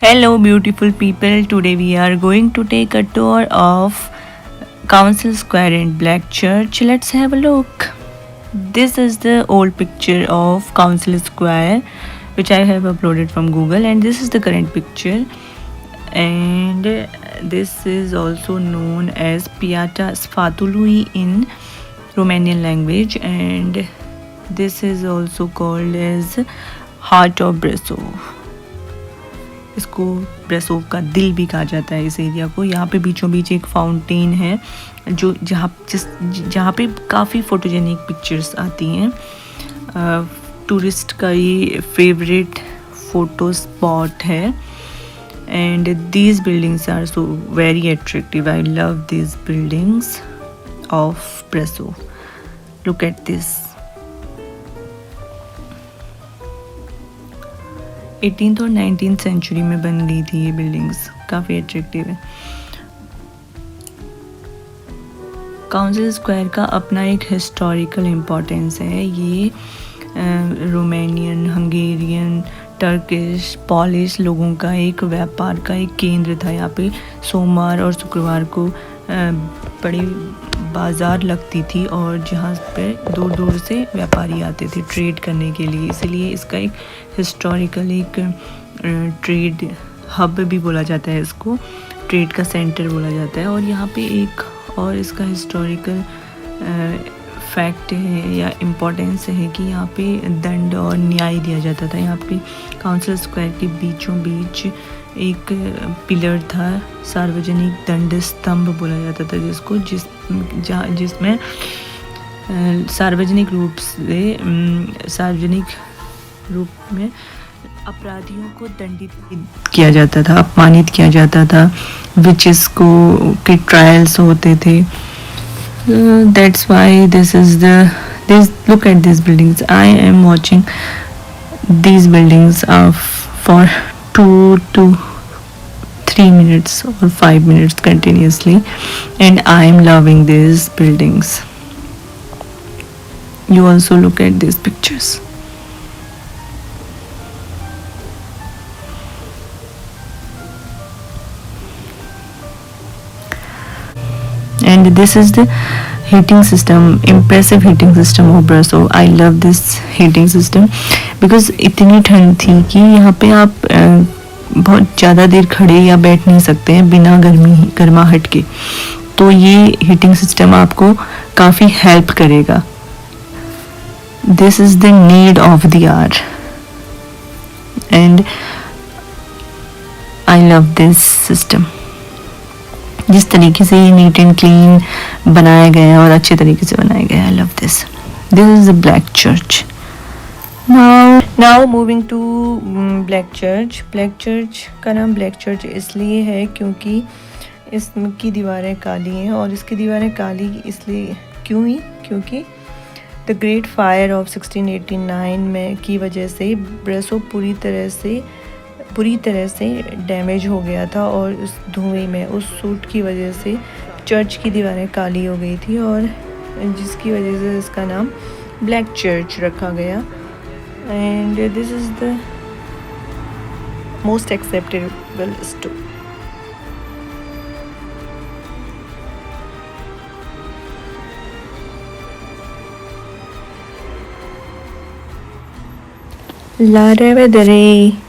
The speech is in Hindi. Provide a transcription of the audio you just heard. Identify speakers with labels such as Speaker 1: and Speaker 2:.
Speaker 1: Hello, beautiful people. Today we are going to take a tour of Council Square in Black Church. Let's have a look. This is the old picture of Council Square, which I have uploaded from Google, and this is the current picture. And this is also known as Piața Sfatului in Romanian language, and this is also called as Heart of Brasov. इसको ब्रेसोव का दिल भी कहा जाता है इस एरिया को। यहाँ पे बीचों बीच एक फाउंटेन है जो जहाँ पे काफ़ी फोटोजेनिक पिक्चर्स आती हैं। टूरिस्ट का ये फेवरेट फ़ोटो स्पॉट है। And these buildings are so very attractive. I love these buildings of Brasov. Look at this. 18th और 19th सेंचुरी में बन गई थी ये बिल्डिंग्स। काफ़ी अट्रैक्टिव है। काउंसिल स्क्वायर का अपना एक हिस्टोरिकल इम्पोर्टेंस है। ये रोमानियन, हंगेरियन, टर्किश, पॉलिश लोगों का एक व्यापार का एक केंद्र था। यहाँ पे सोमवार और शुक्रवार को बड़ी बाज़ार लगती थी और जहाँ पे दूर दूर से व्यापारी आते थे ट्रेड करने के लिए। इसलिए इसका एक हिस्टोरिकल एक ट्रेड हब भी बोला जाता है, इसको ट्रेड का सेंटर बोला जाता है। और यहाँ पे एक और इसका हिस्टोरिकल फैक्ट है या इम्पोर्टेंस है कि यहाँ पे दंड और न्याय दिया जाता था। यहाँ पे काउंसिल स्क्वायर के बीचों बीच एक पिलर था, सार्वजनिक दंड स्तंभ बोला जाता था जिसको जिसमें सार्वजनिक रूप में अपराधियों को दंडित किया जाता था, अपमानित किया जाता था। विचेस को के ट्रायल्स होते थे। That's why this look at this buildings. I am watching these buildings for 2 to 3 minutes or 5 minutes continuously, and I am loving these buildings. You also look at these pictures. And this is the heating system, impressive heating system of Brasov. I love this heating system because इतनी ठंड थी कि यहाँ पे आप बहुत ज़्यादा देर खड़े या बैठ नहीं सकते हैं बिना गर्माहट के। तो ये हीटिंग सिस्टम आपको काफ़ी हेल्प करेगा। This is the need of the our and I love this system. जिस तरीके से ये नीट एंड क्लीन बनाया गया है और अच्छे तरीके से बनाया गया है। I love this. This is a black church. Now moving to black church. Black church का नाम ब्लैक चर्च इसलिए है क्योंकि इसकी दीवारें काली हैं। और इसकी दीवारें काली इसलिए क्योंकि द ग्रेट फायर ऑफ 1689 में की वजह से ब्रेसोव पूरी तरह से डैमेज हो गया था और उस धुएं में, उस सूट की वजह से चर्च की दीवारें काली हो गई थी और जिसकी वजह से इसका नाम ब्लैक चर्च रखा गया। And this is the most acceptable store. La Revedere.